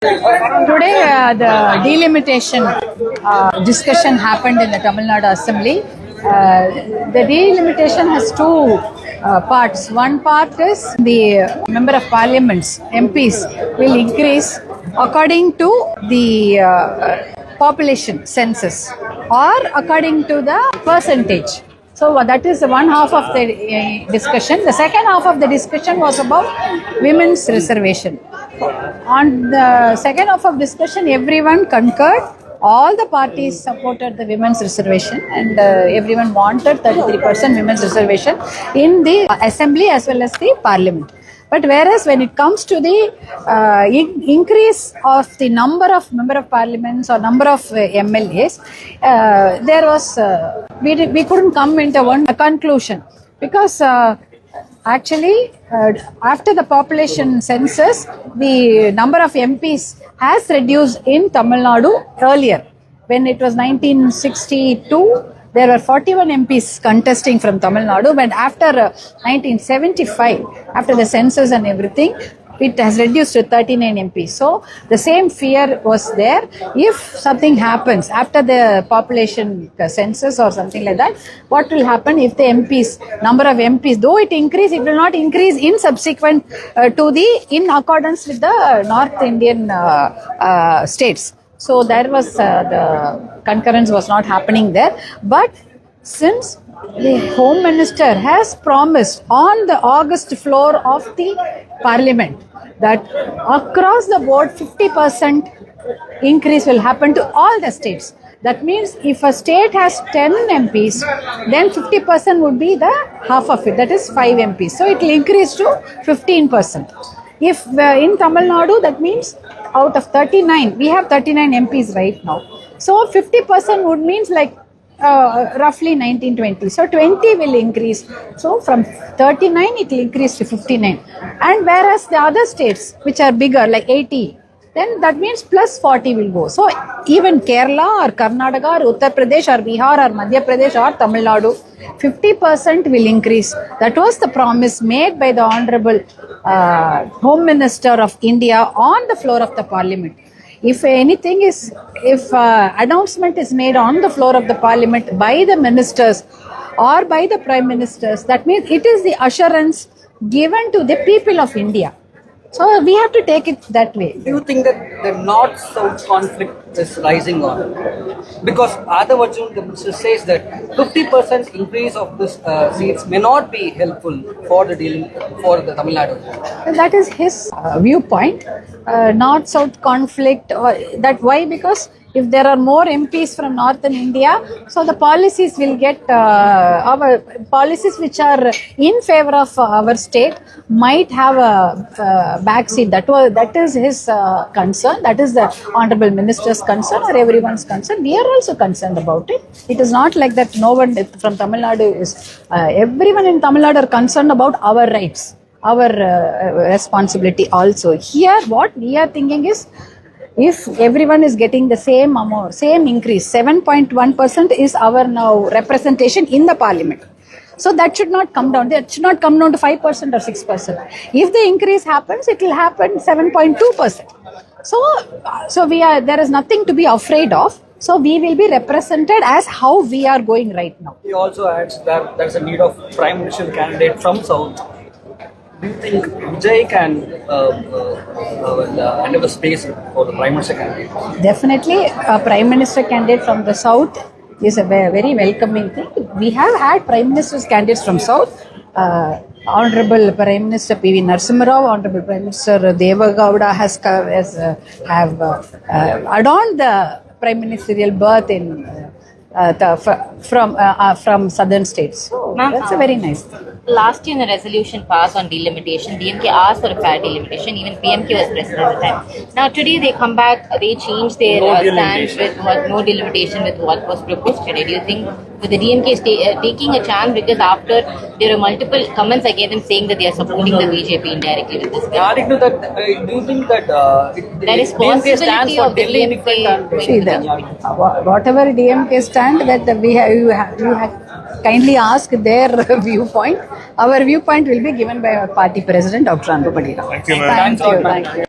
Today, the delimitation discussion happened in the Tamil Nadu Assembly. The delimitation has two parts. One part is the member of parliaments, MPs, will increase according to the population census or according to the percentage. So that is one half of the discussion. The second half of the discussion was about women's reservation. On the second half of discussion, everyone concurred. All the parties supported the women's reservation, and everyone wanted 33% women's reservation in the assembly as well as the parliament. But whereas when it comes to the increase of the number of member of parliaments or number of MLAs, there was we couldn't come into one conclusion because actually after the population census, the number of MPs has reduced in Tamil Nadu earlier. When it was 1962, there were 41 MPs contesting from Tamil Nadu, but after 1975, after the census and everything, it has reduced to 39 MPs. So the same fear was there. If something happens after the population census or something like that, what will happen if the number of MPs, though it increase, it will not increase in subsequent in accordance with the North Indian states. So there was the concurrence was not happening there. But since the Home Minister has promised on the August floor of the Parliament that across the board 50% increase will happen to all the states. That means if a state has 10 MPs, then 50% would be the half of it, that is 5 MPs. So it will increase to 15%. If in Tamil Nadu, that means out of 39, we have 39 MPs right now. So 50% would means like roughly 19-20. So 20 will increase. So from 39 it will increase to 59. And whereas the other states which are bigger like 80, then that means plus 40 will go. So even Kerala or Karnataka or Uttar Pradesh or Bihar or Madhya Pradesh or Tamil Nadu, 50% will increase. That was the promise made by the Honorable Home Minister of India on the floor of the Parliament. If announcement is made on the floor of the Parliament by the ministers or by the Prime Ministers, that means it is the assurance given to the people of India. So we have to take it that way. Do you think that the North-South conflict is rising on? Because Adhav Arjun, the minister, says that 50% increase of this seats may not be helpful for the Tamil Nadu. That is his viewpoint. North-South conflict. Why? Because if there are more MPs from northern India, so the policies will get our policies which are in favor of our state might have a backseat. That is his concern. That is the Honorable Minister's concern or everyone's concern. We are also concerned about it. It is not like that no one from Tamil Nadu is. Everyone in Tamil Nadu are concerned about our rights, our responsibility also. Here, what we are thinking is, if everyone is getting the same amount, same increase, 7.1% is our now representation in the Parliament. So that should not come down. That should not come down to 5% or 6%. If the increase happens, it will happen 7.2%. So there is nothing to be afraid of. So we will be represented as how we are going right now. He also adds that there is a need of Prime Minister candidate from South. Do you think Vijay can enter the space for the Prime Minister candidate? Definitely, a Prime Minister candidate from the South is a very welcoming thing. We have had Prime Minister's candidates from South. Honorable Prime Minister P.V. Narasimha Rao, Honorable Prime Minister Deva Gowda have adorned the Prime Ministerial berth in from southern states. So that's a very nice thing. Last year, in a resolution passed on delimitation, DMK asked for a fair delimitation. Even PMK was present at the time. Now, today they come back, they change their stance with no delimitation with what was proposed today. Do you think with the DMK taking a chance, because after there are multiple comments against them saying that they are supporting the BJP indirectly with this? Adding to that, do you think that there is DMK stands for Delhi whatever DMK stand, that you have kindly ask their viewpoint. Our viewpoint will be given by our party president, Dr. Anbupati Rao. Thank you, ma'am. Thank you.